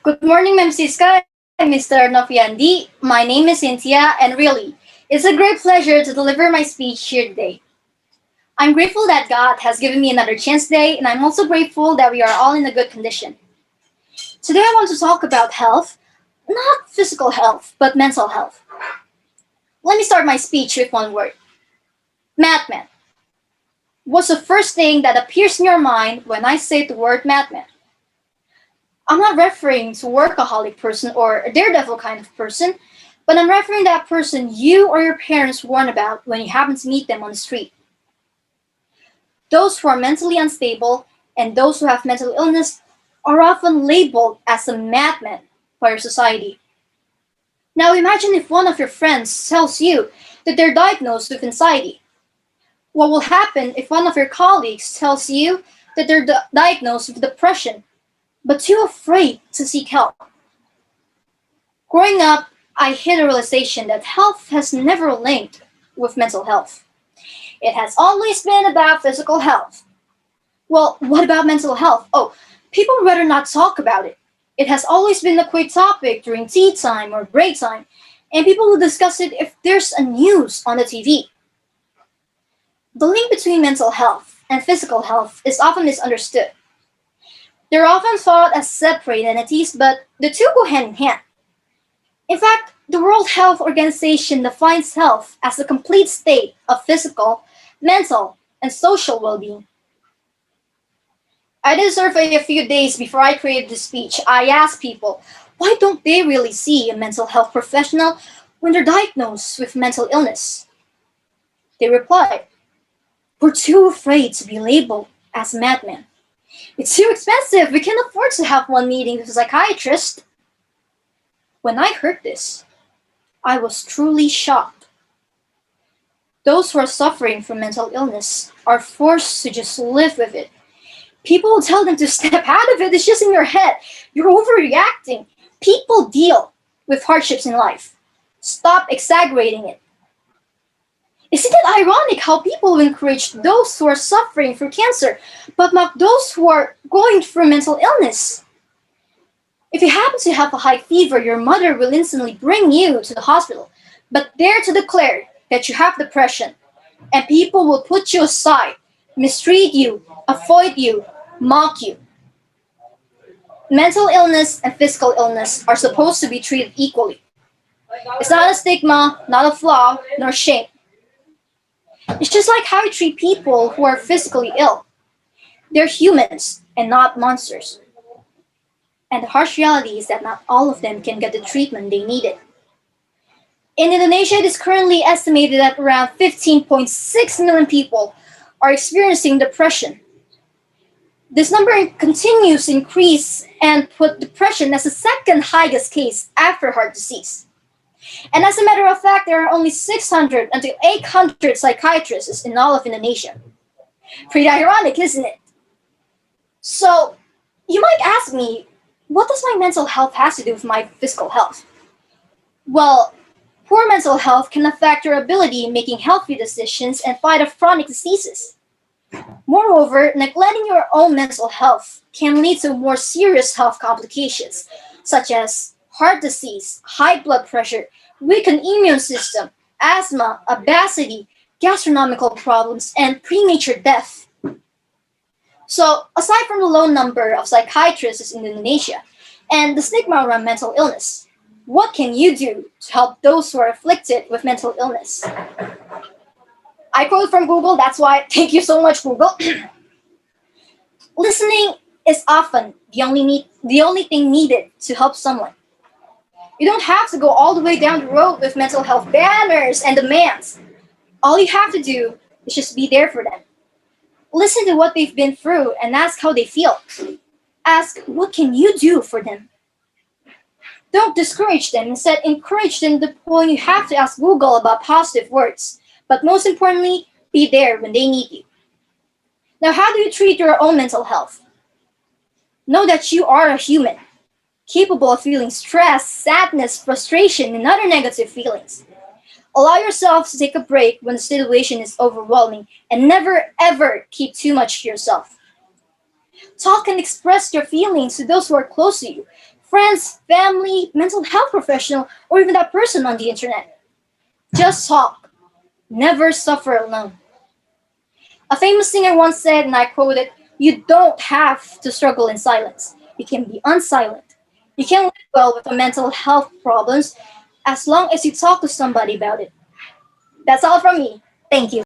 Good morning, Ma'am Siska and Mr. Nofiandi. My name is Cynthia, and really, it's a great pleasure to deliver my speech here today. I'm grateful that God has given me another chance today, and I'm also grateful that we are all in a good condition. Today, I want to talk about health, not physical health, but mental health. Let me start my speech with one word: madman. What's the first thing that appears in your mind when I say the word madman? I'm not referring to workaholic person or a daredevil kind of person, but I'm referring to that person you or your parents warn about when you happen to meet them on the street. Those who are mentally unstable and those who have mental illness are often labeled as a madman by our society. Now imagine if one of your friends tells you that they're diagnosed with anxiety. What will happen if one of your colleagues tells you that they're diagnosed with depression, but too afraid to seek help? Growing up, I hit a realization that health has never linked with mental health. It has always been about physical health. Well, what about mental health? Oh, people rather not talk about it. It has always been a quick topic during tea time or break time, and people will discuss it if there's a news on the TV. The link between mental health and physical health is often misunderstood. They're often thought as separate entities, but the two go hand in hand. In fact, the World Health Organization defines health as the complete state of physical, mental, and social well-being. I did a survey a few days before I created this speech. I asked people, why don't they really see a mental health professional when they're diagnosed with mental illness? They replied, we're too afraid to be labeled as madmen. It's too expensive. We can't afford to have one meeting with a psychiatrist. When I heard this, I was truly shocked. Those who are suffering from mental illness are forced to just live with it. People will tell them to step out of it. It's just in your head. You're overreacting. People deal with hardships in life. Stop exaggerating it. Isn't it ironic how people encourage those who are suffering from cancer, but mock those who are going through mental illness? If you happen to have a high fever, your mother will instantly bring you to the hospital, but dare to declare that you have depression, and people will put you aside, mistreat you, avoid you, mock you. Mental illness and physical illness are supposed to be treated equally. It's not a stigma, not a flaw, nor shame. It's just like how we treat people who are physically ill. They're humans and not monsters. And the harsh reality is that not all of them can get the treatment they needed. In Indonesia, it is currently estimated that around 15.6 million people are experiencing depression. This number continues to increase and put depression as the second highest case after heart disease. And as a matter of fact, there are only 600 until 800 psychiatrists in all of Indonesia. Pretty ironic, isn't it? So, you might ask me, what does my mental health have to do with my physical health? Well, poor mental health can affect your ability in making healthy decisions and fight off chronic diseases. Moreover, neglecting your own mental health can lead to more serious health complications, such as heart disease, high blood pressure, weakened immune system, asthma, obesity, gastronomical problems, and premature death. So, aside from the low number of psychiatrists in Indonesia and the stigma around mental illness, what can you do to help those who are afflicted with mental illness? I quote from Google, that's why thank you so much, Google. Listening is often the only thing needed to help someone. You don't have to go all the way down the road with mental health banners and demands. All you have to do is just be there for them. Listen to what they've been through and ask how they feel. Ask, what can you do for them? Don't discourage them. Instead, encourage them to the point you have to ask Google about positive words. But most importantly, be there when they need you. Now, how do you treat your own mental health? Know that you are a human, capable of feeling stress, sadness, frustration, and other negative feelings. Allow yourself to take a break when the situation is overwhelming, and never ever keep too much to yourself. Talk and express your feelings to those who are close to you. Friends, family, mental health professional, or even that person on the internet. Just talk. Never suffer alone. A famous singer once said, and I quote it, "You don't have to struggle in silence. You can be unsilent. You can live well with the mental health problems as long as you talk to somebody about it." That's all from me. Thank you.